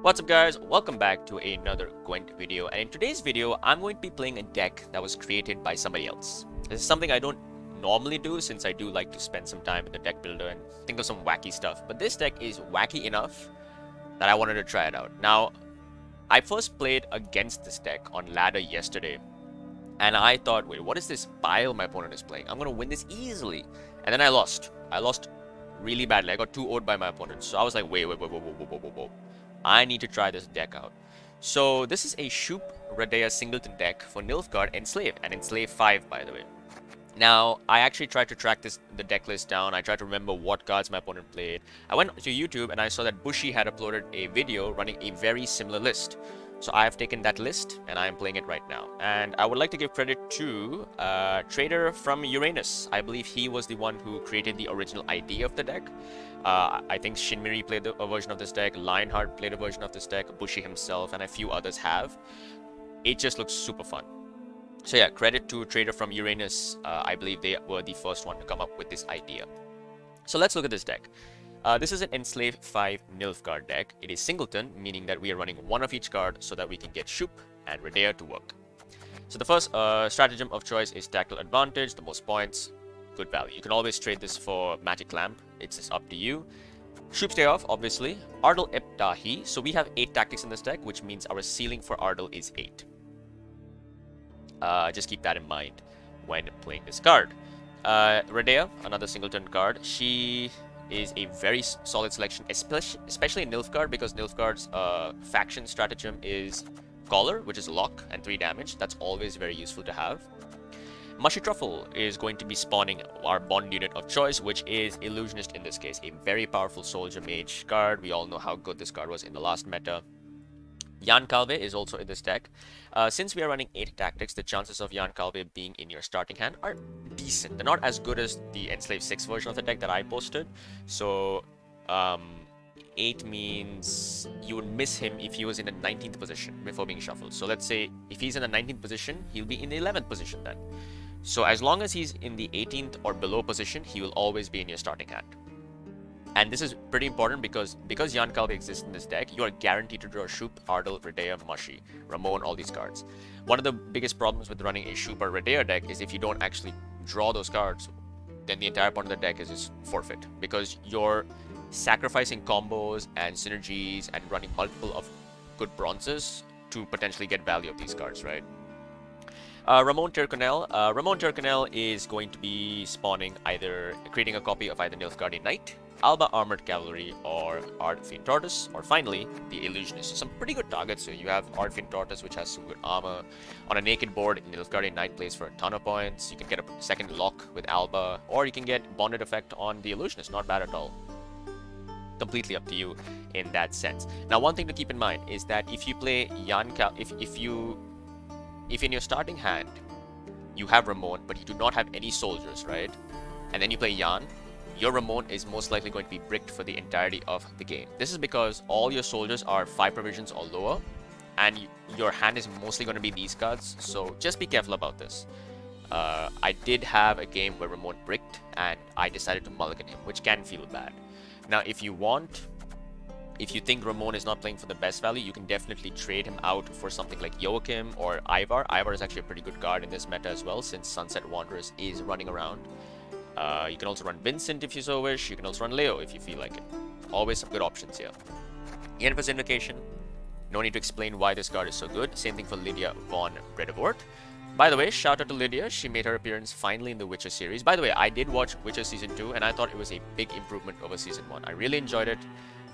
What's up guys, welcome back to another Gwent video, and in today's video I'm going to be playing a deck that was created by somebody else. This is something I don't normally do since I do like to spend some time in the deck builder and think of some wacky stuff, but this deck is wacky enough that I wanted to try it out. Now, I first played against this deck on ladder yesterday and I thought, wait, what is this pile my opponent is playing? I'm going to win this easily, and then I lost really badly. I got 2-0'd by my opponent, so I was like, wait, whoa. I need to try this deck out. So this is a Shupe Singleton deck for Nilfgaard Enslave, and Enslave 5 by the way. Now, I actually tried to track the deck list down. I tried to remember what cards my opponent played. I went to YouTube and I saw that Bushy had uploaded a video running a very similar list. So I have taken that list and I am playing it right now. And I would like to give credit to traderfromuranus. I believe he was the one who created the original idea of the deck. I think Shinmiri played a version of this deck, Lionheart played a version of this deck, Bushy himself, and a few others have. It just looks super fun. So yeah, credit to traderfromuranus. I believe they were the first one to come up with this idea. So let's look at this deck. This is an Enslave 5 Nilfgaard deck. It is Singleton, meaning that we are running one of each card so that we can get Shupe and Redea to work. So the first stratagem of choice is Tactile Advantage, the most points, good value. You can always trade this for Magic Lamp, it's just up to you. Shupe stay off, obviously. Ardal Eptahi, so we have 8 tactics in this deck, which means our ceiling for Ardal is 8. Just keep that in mind when playing this card. Redea, another Singleton card, she is a very solid selection, especially in Nilfgaard, because Nilfgaard's faction stratagem is Collar, which is lock and 3 damage. That's always very useful to have. Mushy Truffle is going to be spawning our bond unit of choice, which is Illusionist in this case, a very powerful soldier mage card. We all know how good this card was in the last meta. Jan Calve is also in this deck. Since we are running 8 tactics, the chances of Jan Calve being in your starting hand are decent. They're not as good as the Enslave 6 version of the deck that I posted. So 8 means you would miss him if he was in the 19th position before being shuffled. So let's say if he's in the 19th position, he'll be in the 11th position then. So as long as he's in the 18th or below position, he will always be in your starting hand. And this is pretty important because Jan Calve exists in this deck, you are guaranteed to draw Shupe, Ardal, Redea, Mushy, Ramon, all these cards. One of the biggest problems with running a Shupe or Redea deck is if you don't actually draw those cards, then the entire part of the deck is just forfeit. Because you're sacrificing combos and synergies and running multiple of good bronzes to potentially get value of these cards, right? Ramon Tercanel is going to be spawning creating a copy of either Nilfgaardian Knight, Alba Armored Cavalry, or Hyperthin Tortoise, or finally the Illusionist. So some pretty good targets here. You have Hyperthin Tortoise, which has some good armor. On a naked board, Nilfgaardian Knight plays for a ton of points. You can get a second lock with Alba, or you can get bonded effect on the Illusionist. Not bad at all. Completely up to you in that sense. Now, one thing to keep in mind is that if you play if in your starting hand you have Ramon, but you do not have any soldiers, right? And then you play Jan, your Ramon is most likely going to be bricked for the entirety of the game. This is because all your soldiers are 5 provisions or lower, and your hand is mostly going to be these cards, so just be careful about this. I did have a game where Ramon bricked, and I decided to mulligan him, which can feel bad. Now, if you think Ramon is not playing for the best value, you can definitely trade him out for something like Joachim or Ivar. Ivar is actually a pretty good card in this meta as well, since Sunset Wanderers is running around. You can also run Vincent if you so wish. You can also run Leo if you feel like it. Always some good options here. Yennefer's Invocation. No need to explain why this card is so good. Same thing for Lydia von Bredevort. By the way, shout out to Lydia. She made her appearance finally in the Witcher series. By the way, I did watch Witcher Season 2 and I thought it was a big improvement over Season 1. I really enjoyed it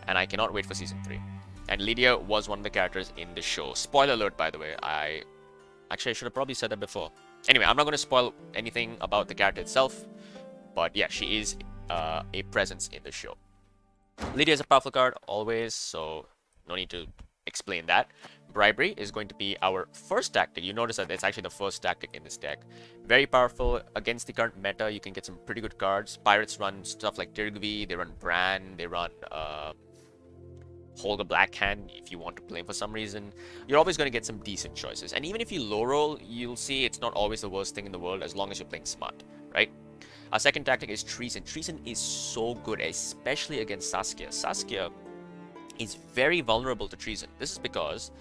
and I cannot wait for Season 3. And Lydia was one of the characters in the show. Spoiler alert, by the way. I should have probably said that before. Anyway, I'm not going to spoil anything about the character itself. But yeah, she is a presence in the show. Lydia is a powerful card always, so no need to explain that. Bribery is going to be our first tactic. You notice that it's actually the first tactic in this deck. Very powerful against the current meta. You can get some pretty good cards. Pirates run stuff like Tirgvi, they run Bran, they run Holger Blackhand if you want to play for some reason. You're always going to get some decent choices. And even if you low roll, you'll see it's not always the worst thing in the world as long as you're playing smart, right? Our second tactic is Treason. Treason is so good, especially against Saskia. Saskia is very vulnerable to treason. This is because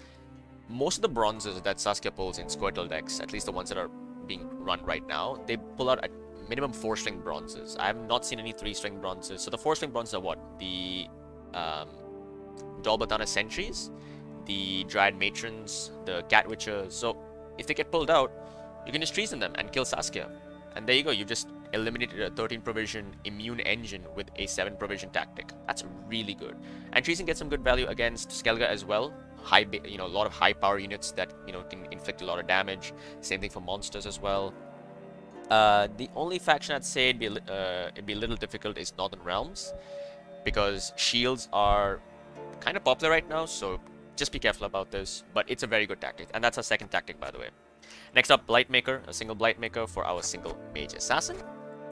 most of the bronzes that Saskia pulls in Squirtle decks, at least the ones that are being run right now, they pull out at minimum 4-string bronzes. I have not seen any 3-string bronzes. So the 4-string bronzes are what? The Dolbatana Sentries, the Dryad Matrons, the Cat Witchers. So if they get pulled out, you can just treason them and kill Saskia. And there you go, you just eliminated a 13 provision immune engine with a 7 provision tactic. That's really good. And treason gets some good value against Skellige as well. A lot of high power units that can inflict a lot of damage. Same thing for monsters as well. The only faction I'd say it'd be a little difficult is Northern Realms, because shields are kind of popular right now, so just be careful about this. But it's a very good tactic, and that's our second tactic, by the way. Next up, Blightmaker, a single Blightmaker for our single Mage Assassin.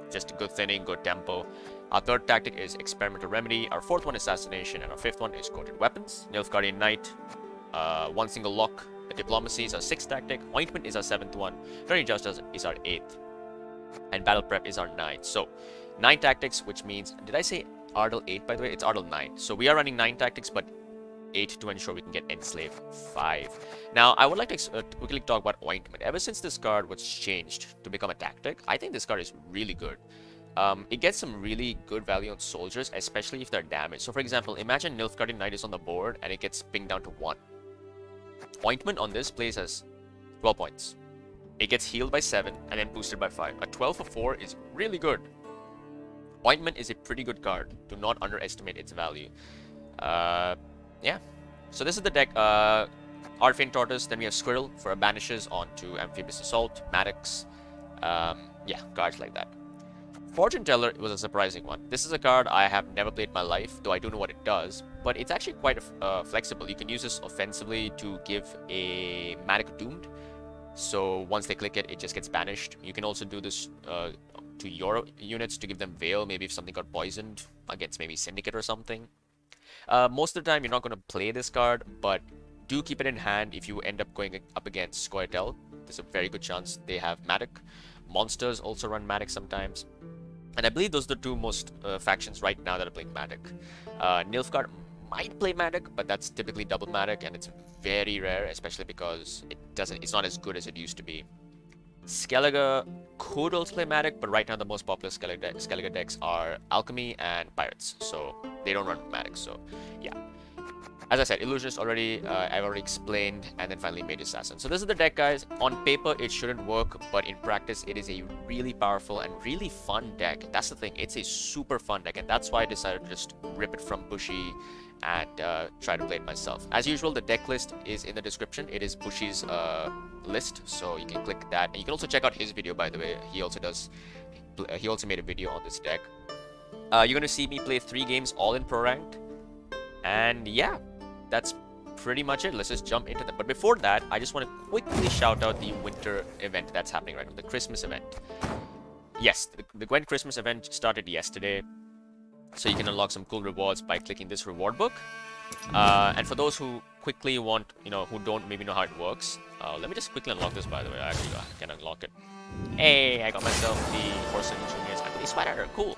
Just a good thinning, good tempo. Our third tactic is Experimental Remedy. Our fourth one is Assassination, and our fifth one is Coated Weapons. Nilfgaardian Knight, one single lock. Diplomacy is our sixth tactic. Ointment is our seventh one. Very Justice is our eighth. And Battle Prep is our ninth. So, 9 tactics, which means, did I say Ardell 8 by the way? It's Ardell 9. So we are running 9 tactics, but 8 to ensure we can get Enslave 5. Now, I would like to quickly talk about Ointment. Ever since this card was changed to become a tactic, I think this card is really good. It gets some really good value on soldiers, especially if they're damaged. So for example, imagine Nilfgaardian Knight is on the board and it gets pinged down to 1. Ointment on this plays as 12 points. It gets healed by 7 and then boosted by 5. A 12 for 4 is really good. Ointment is a pretty good card. Do not underestimate its value. Yeah. So this is the deck. Artfane Tortoise. Then we have Squirrel for our banishes onto Amphibious Assault, Maddox. Yeah, cards like that. Fortune Teller was a surprising one. This is a card I have never played in my life, though I do know what it does. But it's actually quite flexible. You can use this offensively to give a Maddox Doomed. So once they click it, it just gets banished. You can also do this to your units to give them Veil, maybe if something got poisoned against maybe Syndicate or something. Most of the time, you're not going to play this card, but do keep it in hand if you end up going up against Scoia'tael. There's a very good chance they have Matic. Monsters also run Matic sometimes. And I believe those are the two most factions right now that are playing Matic. Nilfgaard might play Matic, but that's typically double Matic, and it's very rare, especially because it's not as good as it used to be. Skellige could also play Matic, but right now the most popular Skellige decks are Alchemy and Pirates, so they don't run Matic, so yeah. As I said, Illusionist already, I've already explained, and then finally Mage Assassin. So this is the deck, guys. On paper, it shouldn't work, but in practice, it is a really powerful and really fun deck. That's the thing, it's a super fun deck, and that's why I decided to just rip it from Bushy and try to play it myself. As usual, the deck list is in the description. It is Bushy's list, so you can click that. And you can also check out his video, by the way. He also made a video on this deck. You're going to see me play 3 games all in Pro Ranked. And yeah, that's pretty much it. Let's just jump into that. But before that, I just want to quickly shout out the winter event that's happening right now, the Christmas event. Yes, the Gwent Christmas event started yesterday. So you can unlock some cool rewards by clicking this reward book. And for those who quickly want, who don't maybe know how it works, let me just quickly unlock this, by the way. I actually can unlock it. Hey, I got myself the Horson Junior's Ugly Sweater. Cool.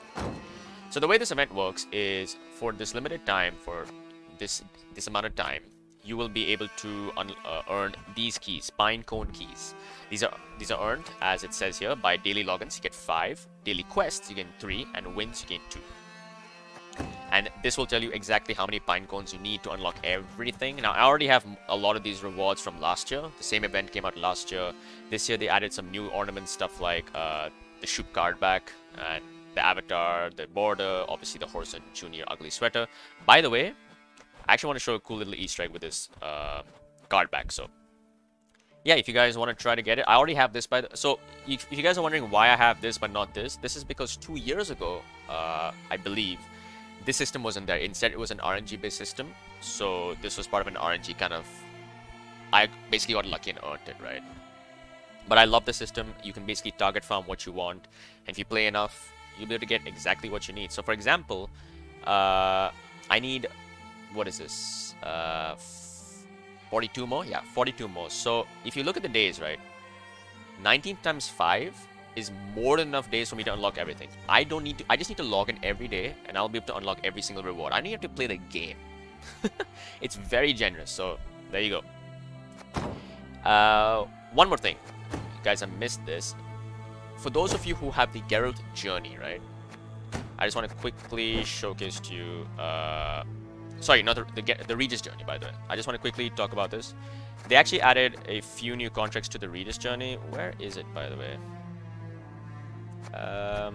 So the way this event works is for this limited time, for this amount of time, you will be able to earn these keys, Pine Cone keys. These are earned, as it says here, by daily logins. You get 5, daily quests you gain 3, and wins you gain 2. And this will tell you exactly how many pine cones you need to unlock everything. Now, I already have a lot of these rewards from last year. The same event came out last year. This year, they added some new ornament stuff like the Shupe card back, and the avatar, the border, obviously the Horson Junior Ugly Sweater. By the way, I actually want to show a cool little Easter egg with this card back. So, yeah, if you guys want to try to get it, I already have this So, if you guys are wondering why I have this but not this, this is because 2 years ago, I believe, this system wasn't there. Instead, it was an RNG-based system. So this was part of an RNG kind of... I basically got lucky and earned it, right? But I love the system. You can basically target farm what you want. And if you play enough, you'll be able to get exactly what you need. So for example, I need... What is this? 42 more? Yeah, 42 more. So if you look at the days, right? 19 times 5... is more than enough days for me to unlock everything. I just need to log in every day and I'll be able to unlock every single reward. I don't have to play the game. It's very generous, so there you go. One more thing. You guys have missed this. For those of you who have the Geralt journey, right? I just want to quickly showcase to you... sorry, not the Regis journey, by the way. I just want to quickly talk about this. They actually added a few new contracts to the Regis journey. Where is it, by the way? I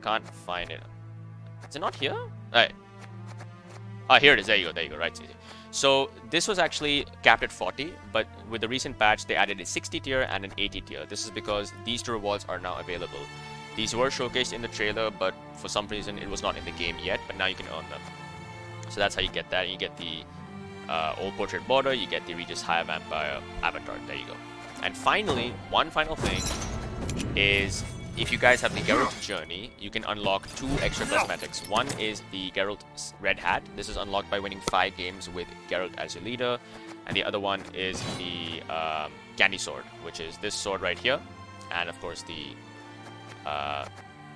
can't find it. Is it not here? Alright. Ah, here it is. There you go. There you go. Right. So this was actually capped at 40, but with the recent patch, they added a 60 tier and an 80 tier. This is because these two rewards are now available. These were showcased in the trailer, but for some reason it was not in the game yet, but now you can earn them. So that's how you get that. You get the Old Portrait Border, you get the Regis High Vampire Avatar. There you go. And finally, one final thing is, if you guys have the Geralt journey, you can unlock 2 extra cosmetics. One is the Geralt Red Hat. This is unlocked by winning 5 games with Geralt as your leader. And the other one is the Candy Sword, which is this sword right here. And of course the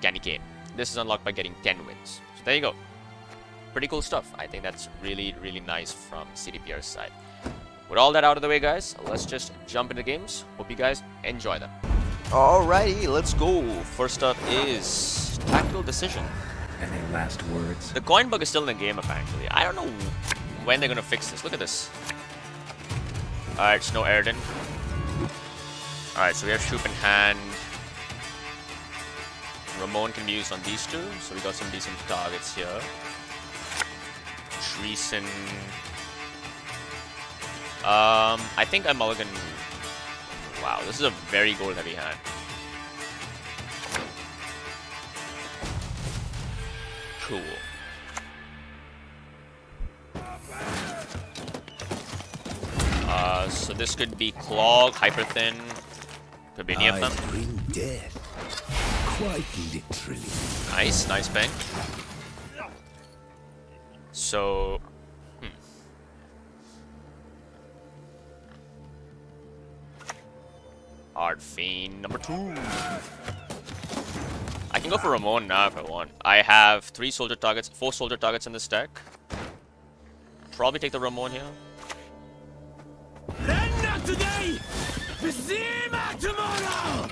Candy Cane. This is unlocked by getting 10 wins. So there you go. Pretty cool stuff. I think that's really, really nice from CDPR's side. With all that out of the way, guys, let's just jump into games. Hope you guys enjoy them. Alrighty, let's go. First up is Tactical Decision. Any last words? The coin bug is still in the game, apparently. I don't know when they're gonna fix this. Look at this. Alright, Snow Erden. Alright, so we have Shupe in hand. Ramon can be used on these two, so we got some decent targets here. Treason. I think I mulligan. Wow, this is a very gold heavy hand. Cool. So this could be Clog, Hyperthin, could be any of them. I bring death, quite literally. Nice, nice bang. So, Art Fiend number 2. I can go for Ramon now if I want. I have 4 soldier targets in this deck. Probably take the Ramon here. Then not today! Zima tomorrow!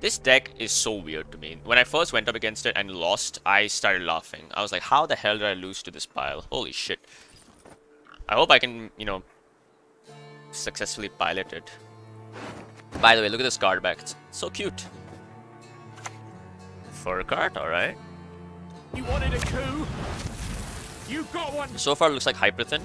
This deck is so weird to me. When I first went up against it and lost, I started laughing. I was like, how the hell did I lose to this pile? Holy shit. I hope I can, you know, successfully pilot it. By the way, look at this card back. It's so cute. Fur card, alright. You wanted a coup? You got one! So far, it looks like Hyperthin.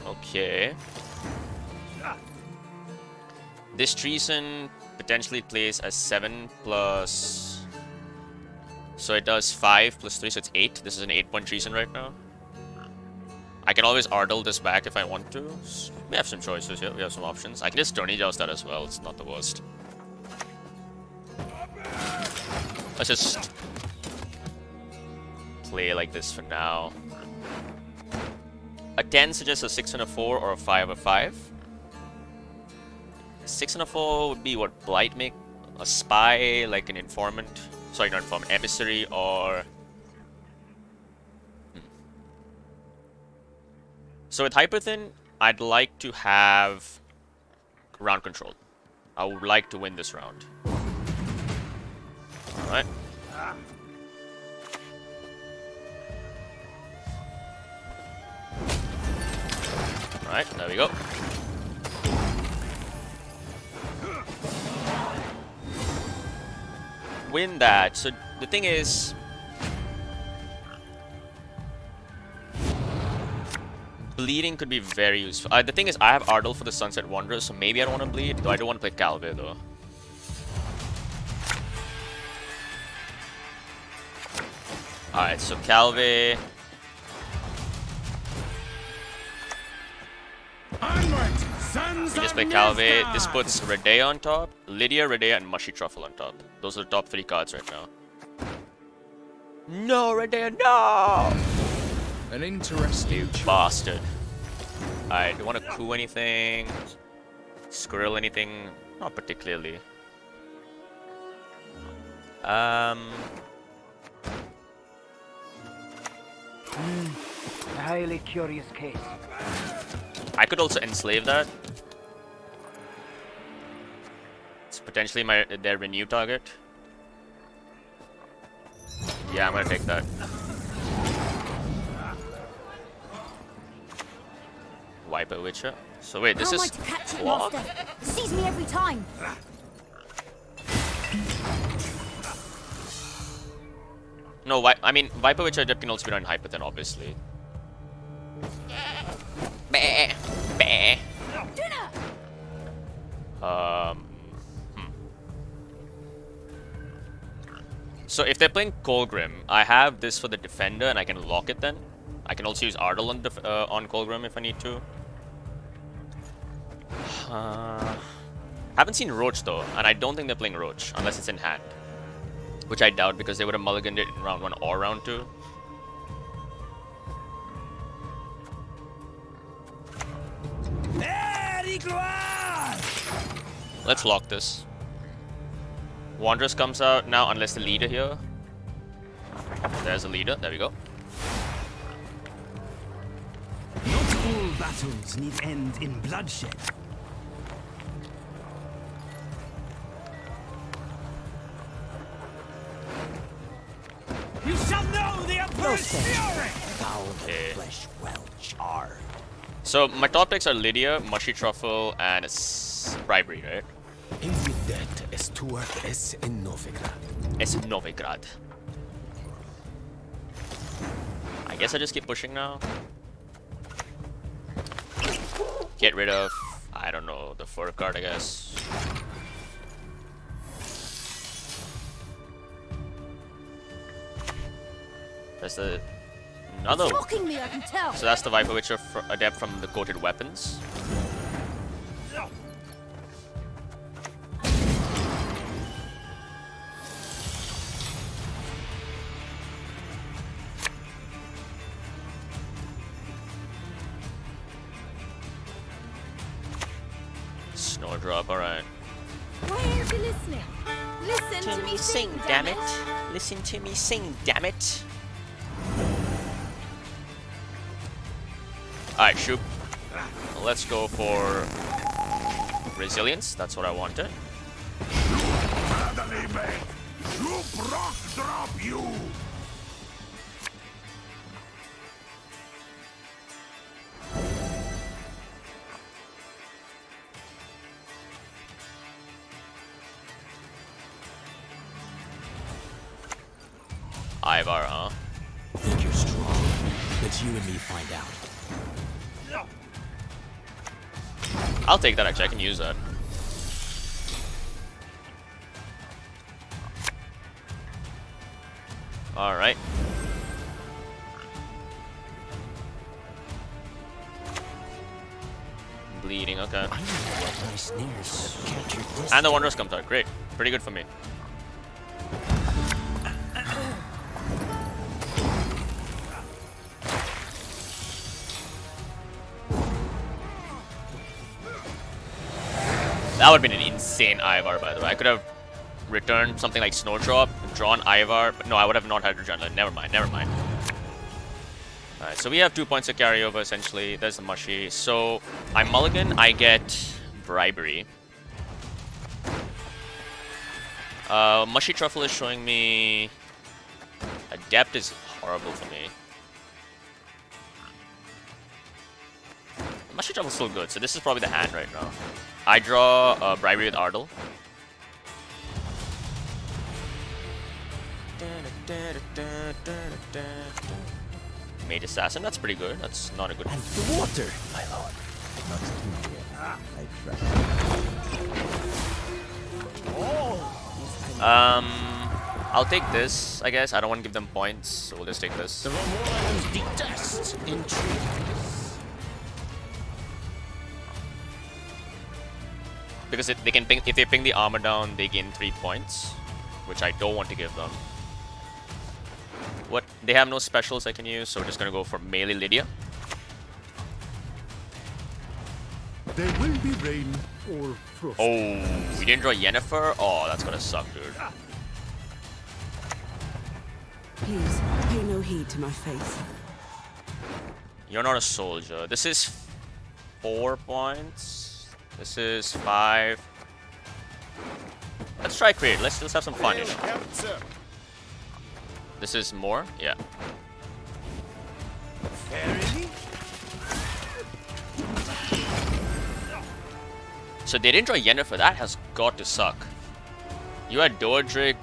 Okay. This Treason potentially plays as 7 plus... So it does 5 plus 3, so it's 8. This is an 8-point Treason right now. I can always Ardle this back if I want to. We have some choices here, we have some options. I can just Tourney Joust that as well, it's not the worst. Let's just play like this for now. A 10 suggests a 6 and a 4 or a 5 or 5. A 6 and a 4 would be what Blight make? A spy, like an informant. Sorry, not informant, emissary or... So with Hyperthin, I'd like to have round control. I would like to win this round. Alright. Alright, there we go. Win that. So the thing is, bleeding could be very useful. The thing is, I have Ardle for the Sunset Wanderer, so maybe I don't want to bleed. Though I don't want to play Calvé though. Alright, so Calvé. We just play Calvé. This puts Redea on top, Lydia, Redea, and Mushy Truffle on top. Those are the top 3 cards right now. No, Redea, no! An interesting You bastard. Alright, do you want to coup anything? Skrill anything? Not particularly. A highly curious case. I could also enslave that. It's potentially their renew target. Yeah, I'm gonna take that. Viper Witcher. So wait, this How am I is to catch it, block? master? It sees me every time. No, I mean Viper Witcher Adept can also be done in Hyperthin, obviously. Bah, bah. So if they're playing Colgrim, I have this for the defender and I can lock it then. I can also use Ardal on Colgrim if I need to. Haven't seen Roach though, and I don't think they're playing Roach unless it's in hand. Which I doubt because they would have mulliganed it in round 1 or round 2. Let's lock this. Wanderers comes out now unless the leader here. There's a leader, there we go. Not all battles need end in bloodshed. You shall know the Emperor's fury! Okay. Flesh well charred. So my top picks are Lydia, Mushy Truffle, and Bribery, right? Invidet estuart es in Novigrad. Es Novigrad. I guess I just keep pushing now. Get rid of, I don't know, the fur card, I guess. There's another. Mocking me, I can tell. So that's the Viper Witcher Adept from the Coated Weapons. Snowdrop, alright. Why aren't you listening? Listen to me sing, damn it. Listen to me sing, damn it. Alright, Shupe. Let's go for resilience. That's what I wanted. Ivar, huh? Think you're strong. Let's you and me find out. I'll take that actually, I can use that. Alright. Bleeding, okay. I know what my snares have captured this. And the Wanderers comes out, great. Pretty good for me. That would have been an insane Ivar, by the way. I could have returned something like Snowdrop, drawn Ivar, but no, I would have not had Adrenaline. Never mind, never mind. Alright, so we have 2 points of carryover, essentially. There's the Mushy. So, I mulligan, I get Bribery. Mushy Truffle is showing me... Adept is horrible for me. Mushy Truffle's still good, so this is probably the hand right now. I draw Bribery with Ardal. Mage Assassin, that's pretty good. That's not a good... And the water, my lord. Not too dear. I trust. I'll take this, I guess. I don't want to give them points, so we'll just take this. The Romulans detest intruders. Because they can ping, if they ping the armor down, they gain 3 points, which I don't want to give them. They have no specials I can use, so we're just gonna go for melee Lydia. There will be rain or frost. Oh, we didn't draw Yennefer? Oh, that's gonna suck, dude. Please, pay no heed to my face. You're not a soldier. This is 4 points. This is 5. Let's try create. Let's just have some fun, you know. This is more? Yeah. So they didn't draw Yennefer. That has got to suck. You had Dordrick.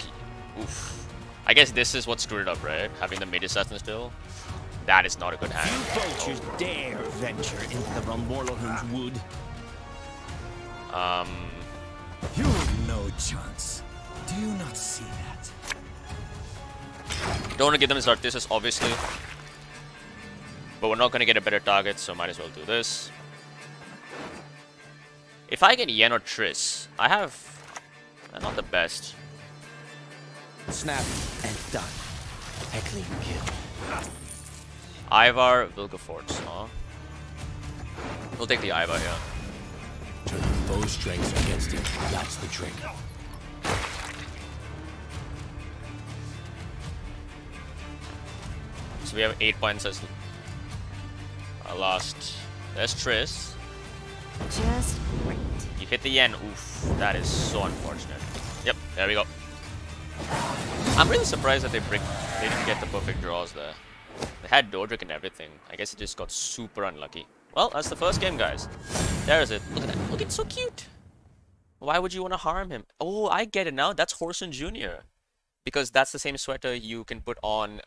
Oof. I guess this is what screwed it up, right? Having the mid assassin still. That is not a good hand. Few vultures dare venture into the Rumborlohun's wood. You've no chance. Do you not see that? Don't want to give them his Arthesis, obviously. But we're not going to get a better target, so might as well do this. If I get Yen or Triss, I have... not the best. Snap and done. A clean kill. Ivar, Vilgefortz, huh? We'll take the Ivar here. Turn foe strengths against him. That's the trick. So we have 8 points as last. There's Triss. Just great. You hit the Yen. Oof, that is so unfortunate. Yep, there we go. I'm really surprised that they didn't get the perfect draws there. They had Dordrick and everything. I guess it just got super unlucky. Well, that's the first game, guys. There's it. Look at that. Look, it's so cute. Why would you want to harm him? Oh, I get it now. That's Horson Jr. Because that's the same sweater you can put on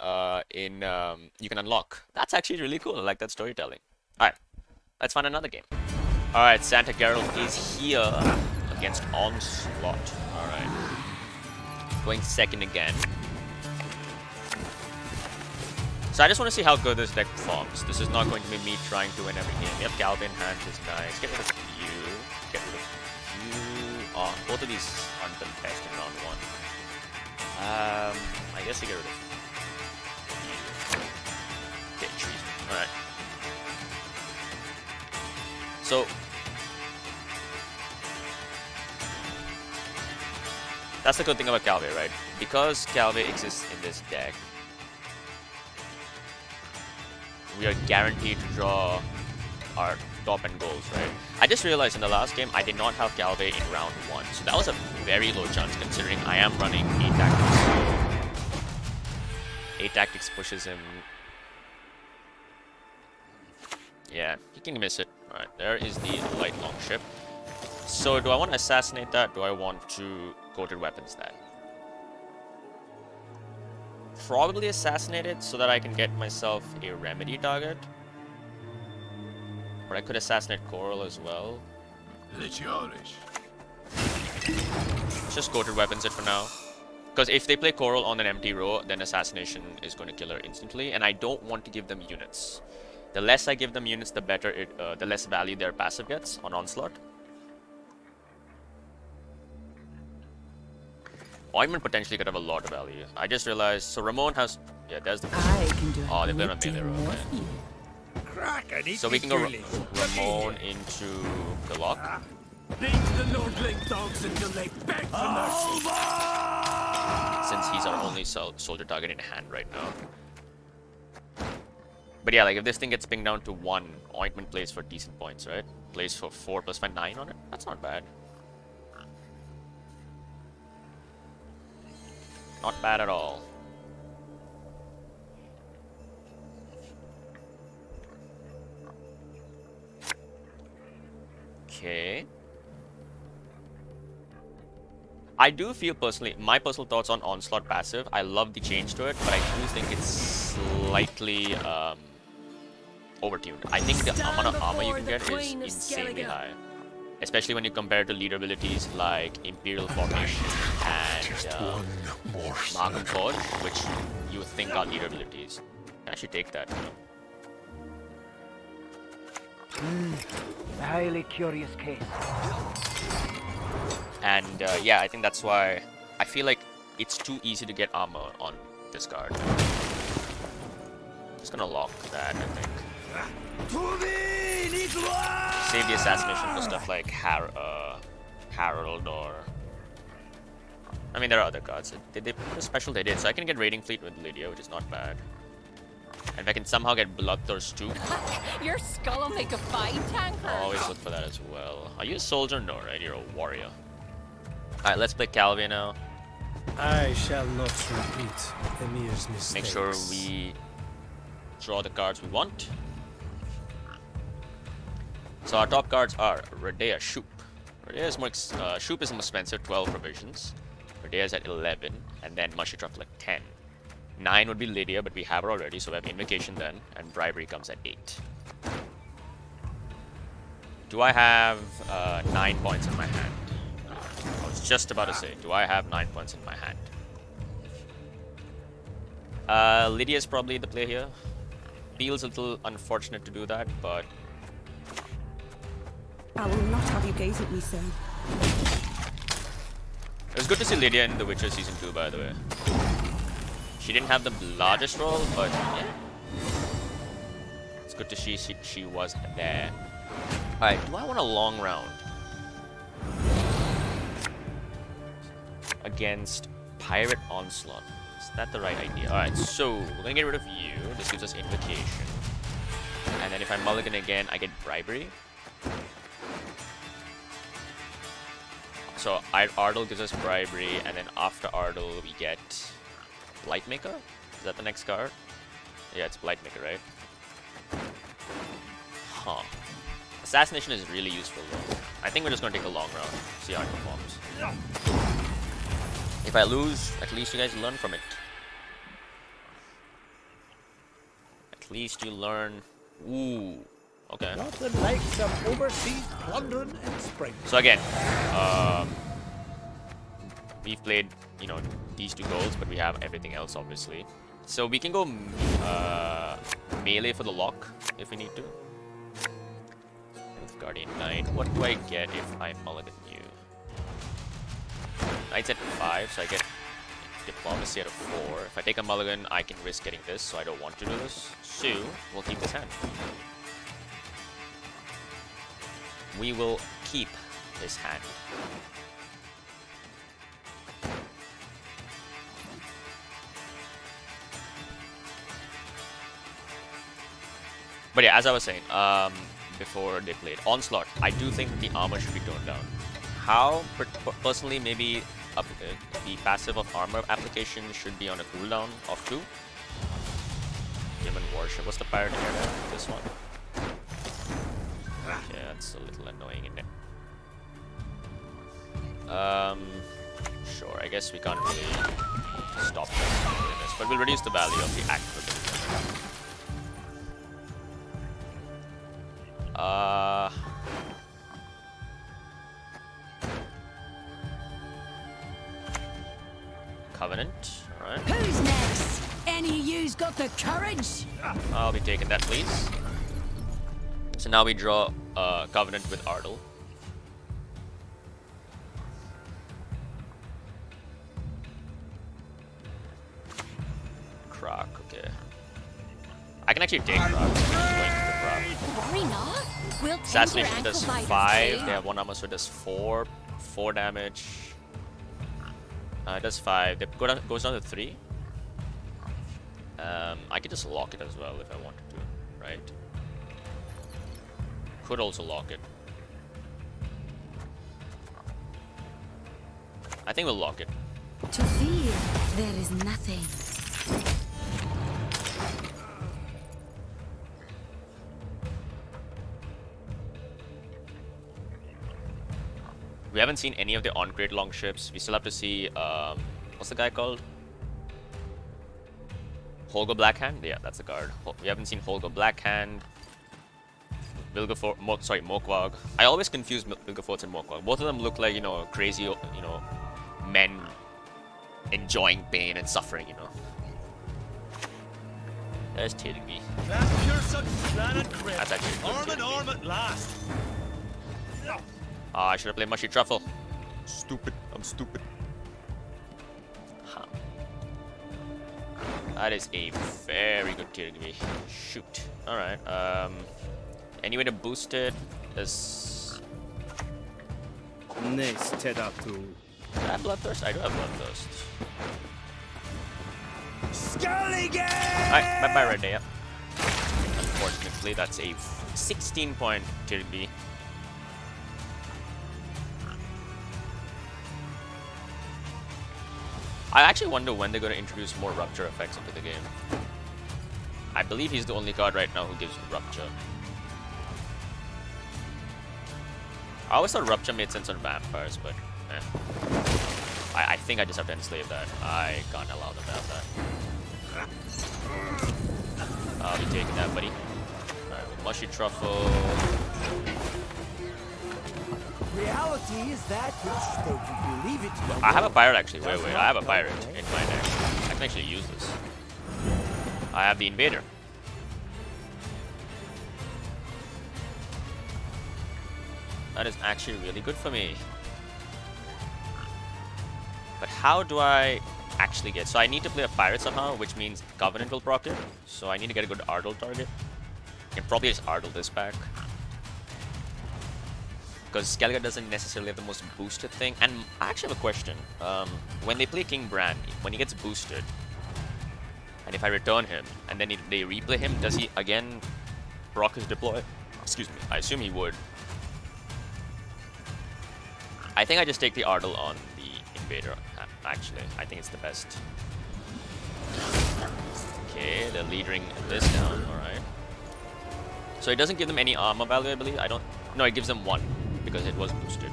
you can unlock. That's actually really cool. I like that storytelling. Alright, let's find another game. Alright, Santa Geralt is here against Onslaught. Alright. Going second again. So I just want to see how good this deck performs. This is not going to be me trying to win every game. Yep, Galvin hand is nice. Get rid of you. Get rid of you. Oh, both of these aren't the best in round 1. I guess you get rid of you. Okay, trees. Alright. So that's the good thing about Calvé, right? Because Calvé exists in this deck, we are guaranteed to draw our top end goals, right? I just realized in the last game I did not have Calvé in round 1, so that was a very low chance considering I am running 8 tactics. 8 tactics pushes him. Yeah, he can miss it. Alright, there is the light long ship. So do I want to assassinate that? Do I want to coated weapons that? Probably assassinate it so that I can get myself a remedy target. But I could assassinate Coral as well. Let's just coated weapons it for now. Because if they play Coral on an empty row, then assassination is going to kill her instantly, and I don't want to give them units. The less I give them units, the better the less value their passive gets on Onslaught. Ointment potentially could have a lot of value. I just realized. So Ramon has. Yeah, there's the. I can do Oh, they've got a melee row. So we can go Ramon into the lock. Leave the Lordling dogs until they beg for mercy. Since he's our only soldier target in hand right now. But yeah, like if this thing gets pinged down to 1, Ointment plays for decent points, right? Plays for 4 plus 5, 9 on it. That's not bad. Not bad at all. Okay. I do feel personally, my personal thoughts on Onslaught passive, I love the change to it, but I do think it's slightly overtuned. I think the amount of armor you can get is insanely high. Especially when you compare it to leader abilities like Imperial Formation and Markham Forge, which you would think are leader abilities. You can actually take that, you know. A highly curious case. And yeah, I think that's why I feel like it's too easy to get armor on this card. Just gonna lock that, I think. Save the assassination for stuff like Harold or... I mean, there are other cards. They put a special they did, so I can get Raiding Fleet with Lydia, which is not bad. And if I can somehow get Bloodthirst too. Your skull will make a fine tanker. I'll always look for that as well. Are you a soldier? No, right? You're a warrior. Alright, let's play Calvia now. I shall not repeat Emir's mistakes. Make sure we draw the cards we want. So our top cards are Redea, Shupe. Redea is more Shupe is more expensive, 12 provisions. Redea is at 11, and then Mushy Truffle at 10. 9 would be Lydia, but we have her already, so we have Invocation then, and Bribery comes at 8. Do I have 9 points in my hand? I was just about to say, do I have 9 points in my hand? Lydia is probably the play here. Feels a little unfortunate to do that, but... I will not have you gaze at me so. It was good to see Lydia in The Witcher Season 2, by the way. She didn't have the largest role, but yeah. It's good to see she was there. Alright, do I want a long round? Against Pirate Onslaught. Is that the right idea? Alright, so we're gonna get rid of you. This gives us Invocation. And then if I mulligan again, I get Bribery. So Ardle gives us Bribery, and then after Ardle we get Blightmaker? Is that the next card? Yeah, it's Blightmaker, right? Huh. Assassination is really useful though. I think we're just gonna take a long round, see how it performs. If I lose, at least you guys learn from it. At least you learn. Ooh. Okay. Nothing like some overseas plundering in spring. So again, we've played, you know, these 2 goals, but we have everything else, obviously. So we can go melee for the lock if we need to. With Guardian Knight, what do I get if I mulligan you? Knight's at 5, so I get Diplomacy at a 4. If I take a mulligan, I can risk getting this, so I don't want to do this. So we'll keep this hand. We will keep this hand. But yeah, as I was saying, before they played Onslaught, I do think the armor should be toned down. How? Personally, maybe the passive of armor application should be on a cooldown of 2. Human Warship. What's the pirate here? This one. Yeah, it's a little annoying, isn't it? Sure, I guess we can't really stop this, but we'll reduce the value of the act for this. Covenant, alright. Who's next? Any of you's got the courage? I'll be taking that, please. So now we draw Covenant with Ardle. Croc, okay. I can actually take Croc. Worry not. We'll Assassination does 5. They have 1 armor, so it does 4 damage. It does 5. It goes down to 3. I could just lock it as well if I wanted to, right? Could also lock it. I think we'll lock it. To fear, there is nothing. We haven't seen any of the on-grade longships. We still have to see, what's the guy called? Holger Blackhand? Yeah, that's the card. We haven't seen Holger Blackhand. Mokwag. I always confuse Vilgefortz and Mokwag. Both of them look like, you know, crazy, you know, men enjoying pain and suffering, you know. There's Tilby. That's pure such planet grit. That's actually good. Arm at last. Ah, I should have played Mushy Truffle. Stupid. I'm stupid. Huh. That is a very good tier to be. Shoot. Alright. Any way to boost it? Is... Next, Do I have Bloodthirst? I do have Bloodthirst. Alright, bye-bye Red Day. Unfortunately, that's a 16-point tier B. I actually wonder when they're going to introduce more Rupture effects into the game. I believe he's the only card right now who gives Rupture. I always thought Rupture made sense on vampires, but I think I just have to enslave that. I can't allow them to have that. I'll be taking that, buddy. Alright, with Mushy Truffle. Reality is that which they believe it. I have a pirate actually. Wait, I have a pirate in my deck. I can actually use this. I have the invader. That is actually really good for me. But how do I actually get... So I need to play a pirate somehow, which means Covenant will proc it. So I need to get a good Ardle target. And probably just Ardle this back. Because Skellige doesn't necessarily have the most boosted thing. And I actually have a question. When they play King Bran, when he gets boosted, and if I return him, and then they replay him, does he again proc his deploy? Excuse me, I assume he would. I think I just take the Ardle on the Invader, actually. I think it's the best. Okay, they're leading this down, alright. So it doesn't give them any armor value, I believe. No, it gives them 1. Because it was boosted.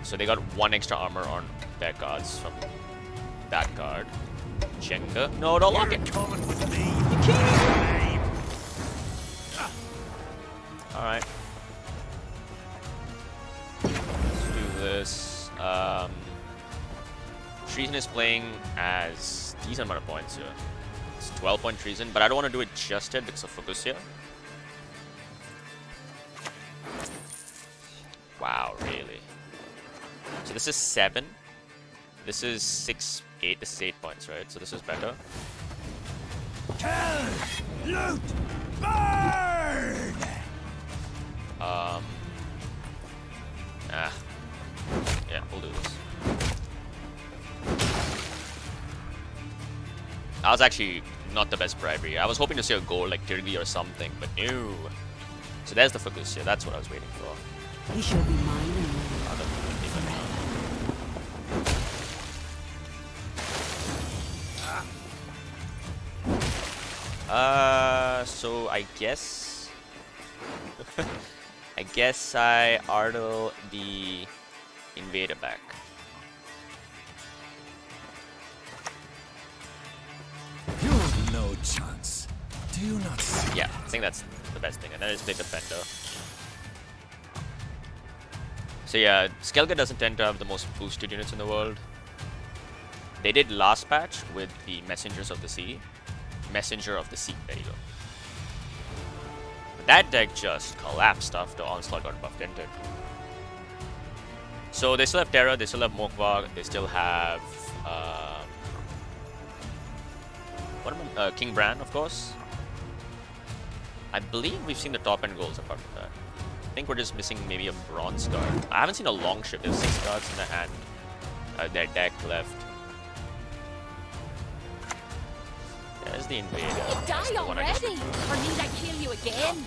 So they got 1 extra armor on their cards from that card. Jenga. No, don't lock it. Alright. Let's do this. Treason is playing as decent amount of points here. It's 12-point Treason, but I don't want to do it just yet because of Focus here. Wow, really? So this is 7. This is 6, 8. This is 8 points, right? So this is better. Kill! Loot! Burn! Yeah, we'll do this. That was actually not the best bribery. I was hoping to see a goal like Tirgi or something, but no. So there's the focus here. That's what I was waiting for. He shall be mine and so I guess I Ardle the Invader back. You have no chance. Do you not see? Yeah, I think that's the best thing. And then it's play Defender. So yeah, Skellige doesn't tend to have the most boosted units in the world. They did last patch with the Messengers of the Sea. Messenger of the Sea, there you go. But that deck just collapsed after Onslaught got buffed, didn't it? So they still have Terra, they still have Mokwa, they still have King Bran, of course. I believe we've seen the top end goals apart from that. I think we're just missing maybe a bronze card. I haven't seen a long ship. There's 6 cards in the hand. Their deck left. There's the Invader. Die already, or need I kill you again?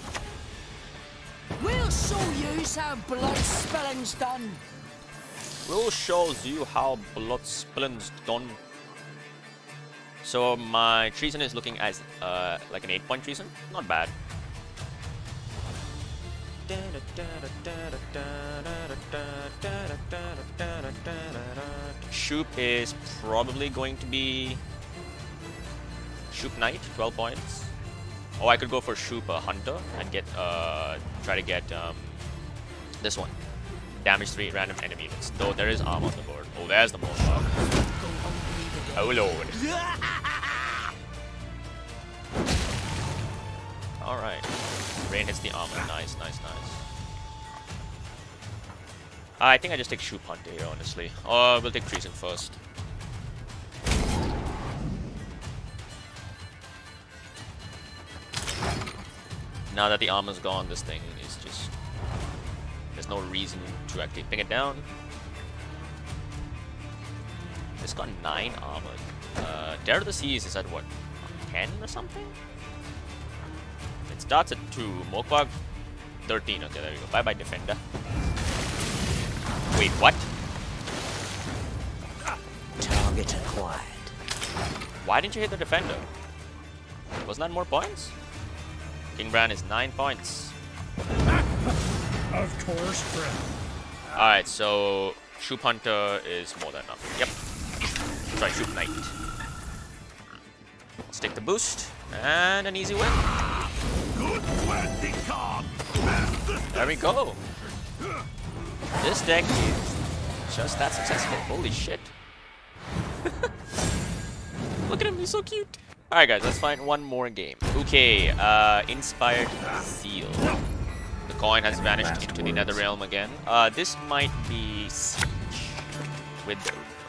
We'll show you how blood spilling's done. We'll show you how blood spilling's done. So my Treason is looking as like an 8-point Treason. Not bad. Shupe is probably going to be Shupe Knight, 12 points. Oh, I could go for Shupe Hunter and get try to get this one. Damage 3 random enemy units. Though there is arm on the board. Oh, there's the Mohawk. Oh lord. Alright. Rain hits the armor. Nice, nice, nice. I think I just take Shupe Hunter here, honestly. Or we'll take Treason first. Now that the armor's gone, this thing is just... There's no reason to actually ping it down. It's got 9 armor. Dare of the Seas is at what? 10 or something? It starts at 2. Mokbag 13. Okay, there we go. Bye bye, Defender. Wait, what? Target acquired. Why didn't you hit the Defender? Wasn't that more points? King Bran is 9 points. Of course, friend. Alright, so Shupe Hunter is more than enough. Yep. Sorry, Shupe Knight. Let's take the boost. And an easy win. There we go. This deck is just that successful. Holy shit. Look at him, he's so cute. Alright guys, let's find one more game. Okay, Inspired Zeal. The coin has vanished into the Nether Realm again. This might be Siege with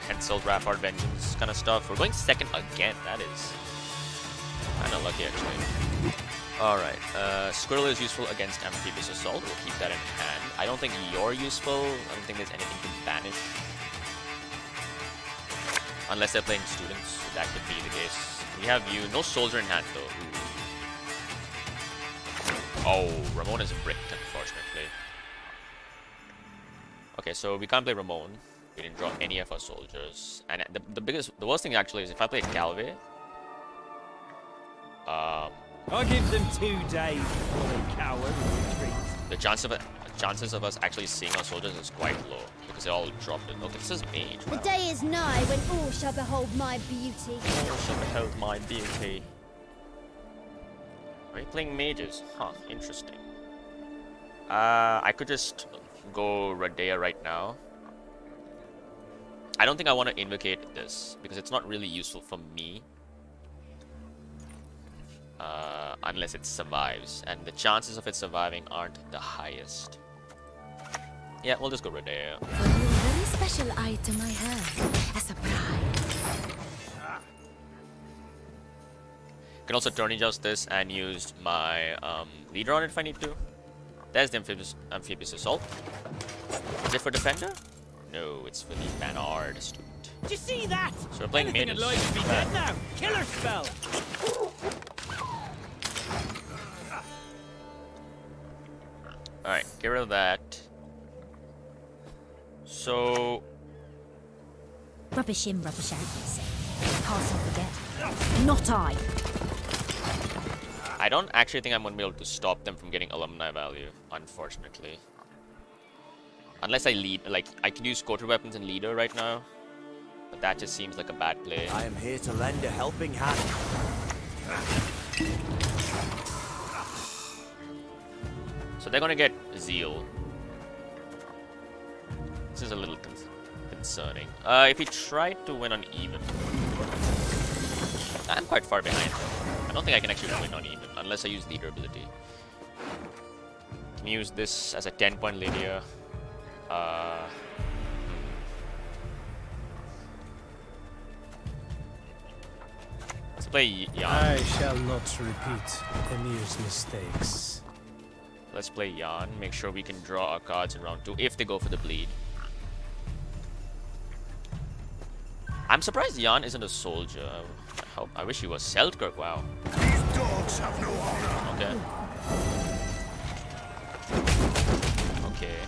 Hensel's Rampart Vengeance kind of stuff. We're going second again. That is kind of lucky actually. Alright, Squirrel is useful against Amphibious Assault. We'll keep that in hand. I don't think you're useful. I don't think there's anything to banish. Unless they're playing students, that could be the case. We have you. No soldier in hand though. Ooh. Oh, Ramon is bricked, unfortunately. Okay, so we can't play Ramon. We didn't draw any of our soldiers. And the worst thing actually is if I play Calvé. I'll give them 2 days before they cower and retreat. The chances of us actually seeing our soldiers is quite low because they all dropped it. Okay, this is mage. The day is nigh when all shall behold my beauty. All shall behold my beauty. Are you playing mages? Huh, interesting. I could just go Radea right now. I don't think I want to invocate this because it's not really useful for me. Unless it survives, and the chances of it surviving aren't the highest. Yeah, we'll just go Radea. For you, a very special item I have. A surprise. Can also Tourney Justice and use my leader on it if I need to. There's the Amphibious Assault. Is it for Defender? No, it's for the Banard student. Did you see that? So we're playing Anything mages. alive to be dead now. Killer spell. Alright, get rid of that. So... Rubbish in, rubbish out, they say. Pass and forget. Not I. I don't actually think I'm going to be able to stop them from getting alumni value, unfortunately. Unless I lead, like, I can use quarter weapons and leader right now. But that just seems like a bad play. I am here to lend a helping hand. So they're gonna get Zeal. This is a little concerning. If he tried to win on even, I'm quite far behind though. I don't think I can actually win on even unless I use leader ability. Can use this as a 10-point Lydia. Let's play Yan. I shall not repeat Emir's mistakes. Let's play Yan. Make sure we can draw our cards in round 2 if they go for the bleed. I'm surprised Yan isn't a soldier. I wish he was. Seltkirk, wow. Dogs have no honor. Okay. Okay.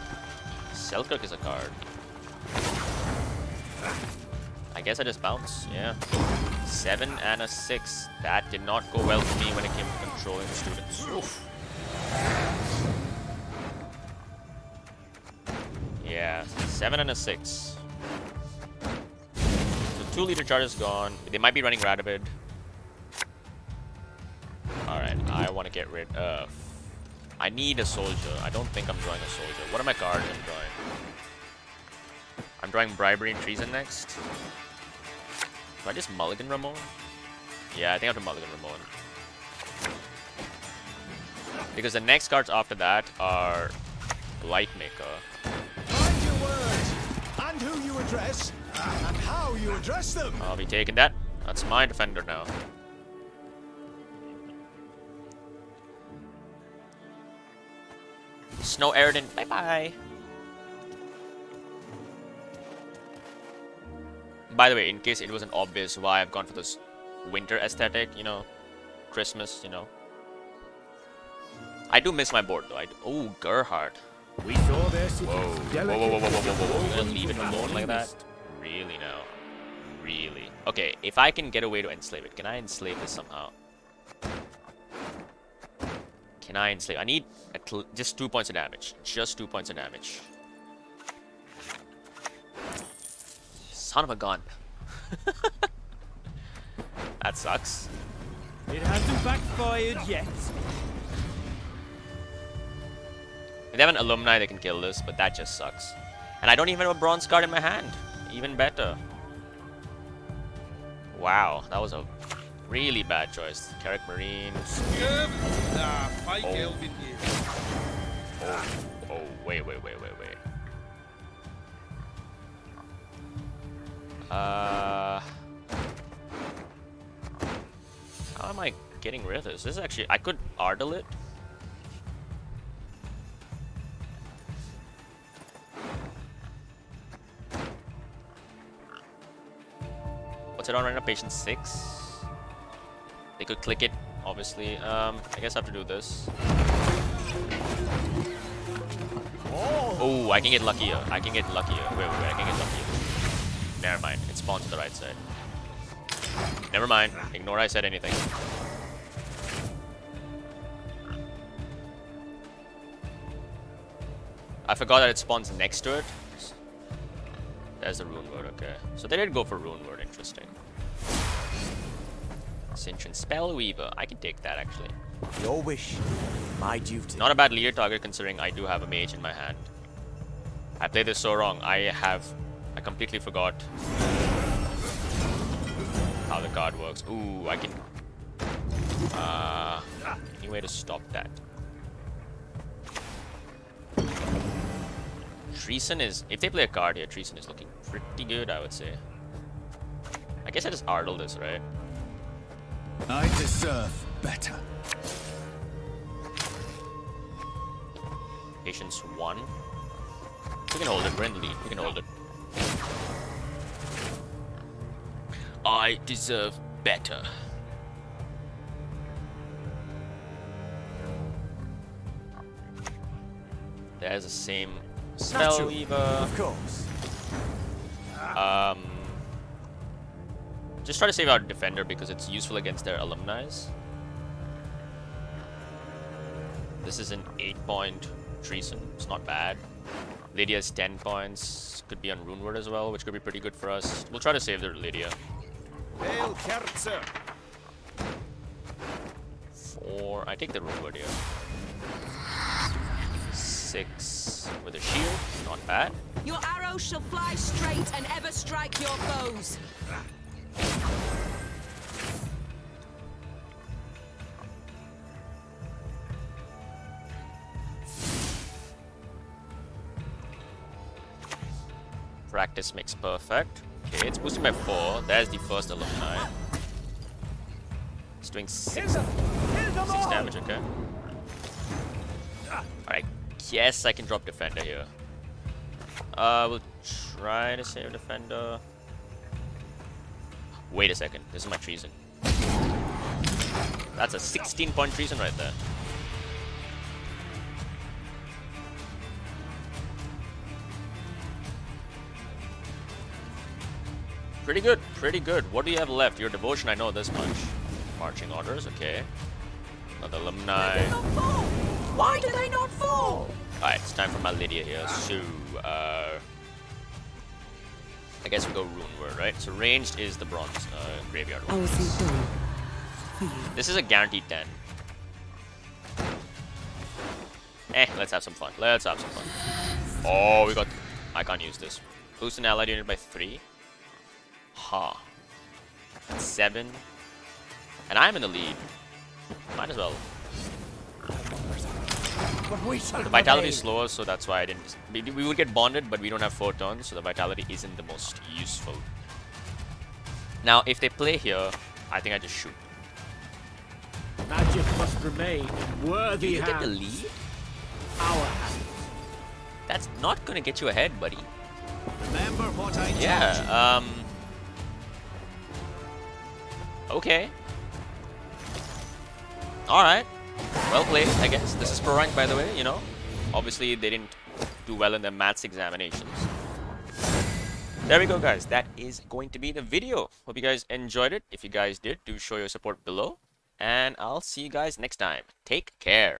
Seltkirk is a card. I guess I just bounce. Yeah. 7 and a 6. That did not go well for me when it came to controlling students. Oof. Yeah, 7 and a 6. So 2 leader charges gone. They might be running Radovid. Alright, I want to get rid of... I need a soldier. I don't think I'm drawing a soldier. What are my cards I'm drawing? I'm drawing Bribery and Treason next. Do I just mulligan Ramon? Yeah, I think I have to mulligan Ramon. Because the next cards after that are Blightmaker. Mind your words, and who you address, and how you address them. I'll be taking that. That's my defender now. Snow Aerodin, bye bye. By the way, in case it wasn't obvious why I've gone for this winter aesthetic, you know, Christmas, you know. I do miss my board though. Oh, Gerhard. We saw their cities. Whoa. You're gonna leave it alone like that? Really now? Really? Okay, if I can get a way to enslave it, can I enslave this somehow? Can I enslave? I need just 2 points of damage. Just 2 points of damage. Son of a gun. That sucks. It hasn't backfired yet. If they have an alumni, they can kill this, but that just sucks. And I don't even have a bronze card in my hand. Even better. Wow, that was a really bad choice. Carrick Marine. Oh, wait. How am I getting rid of this? This is actually, I could Ardle it. What's it on right now? Patient 6. They could click it, obviously. I guess I have to do this. Oh, I can get luckier. Wait, I can get luckier. Never mind. It spawns to the right side. Never mind. Ignore I said anything. I forgot that it spawns next to it. There's the rune word, okay. So they did go for rune word, interesting. Cinch and Spellweaver. I can take that actually. Your wish, my duty. Not a bad leader target considering I do have a mage in my hand. I played this so wrong. I completely forgot how the card works. Ooh, I can... any way to stop that? Treason is... If they play a card here, Treason is looking pretty good, I would say. I guess I just Ardle this, right? I deserve better. Patience 1. We can hold it. We're in the lead. We can hold it. I deserve better. There's the same Spellweaver. Of course. Just try to save our defender because it's useful against their alumni. This is an 8-point Treason. It's not bad. Lydia's 10 points. Could be on Rune Word as well, which could be pretty good for us. We'll try to save the Lydia. 4. I take the Rune Word here. 6 with a shield. Not bad. Your arrows shall fly straight and ever strike your foes. Practice makes perfect. Okay, it's boosting by 4. There's the first alumni. It's doing 6 damage, okay. Alright, yes, I can drop defender here. We'll try to save defender. Wait a second, this is my treason. That's a 16-point treason right there. Pretty good, pretty good. What do you have left? Your devotion, I know this much. Marching orders, okay. Another alumni. Why do they not fall? Alright, it's time for my Lydia here. So, I guess we go Rune Word, right? So ranged is the bronze graveyard I one. will see dawn for you. This is a guaranteed 10. Let's have some fun. Let's have some fun. Oh, we got... I can't use this. Boost an allied unit by 3. Ha. 7. And I'm in the lead. Might as well. The vitality is slower, so that's why I didn't... We would get bonded, but we don't have 4 turns, so the vitality isn't the most useful. Now, if they play here, I think I just shoot. Magic must remain in worthy Do you get hands. the lead? Our hands. That's not gonna get you ahead, buddy. Remember what I told you. Yeah, okay. Alright. Well played, I guess. This is pro rank, by the way, you know. Obviously, they didn't do well in their maths examinations. There we go, guys. That is going to be the video. Hope you guys enjoyed it. If you guys did, do show your support below. And I'll see you guys next time. Take care.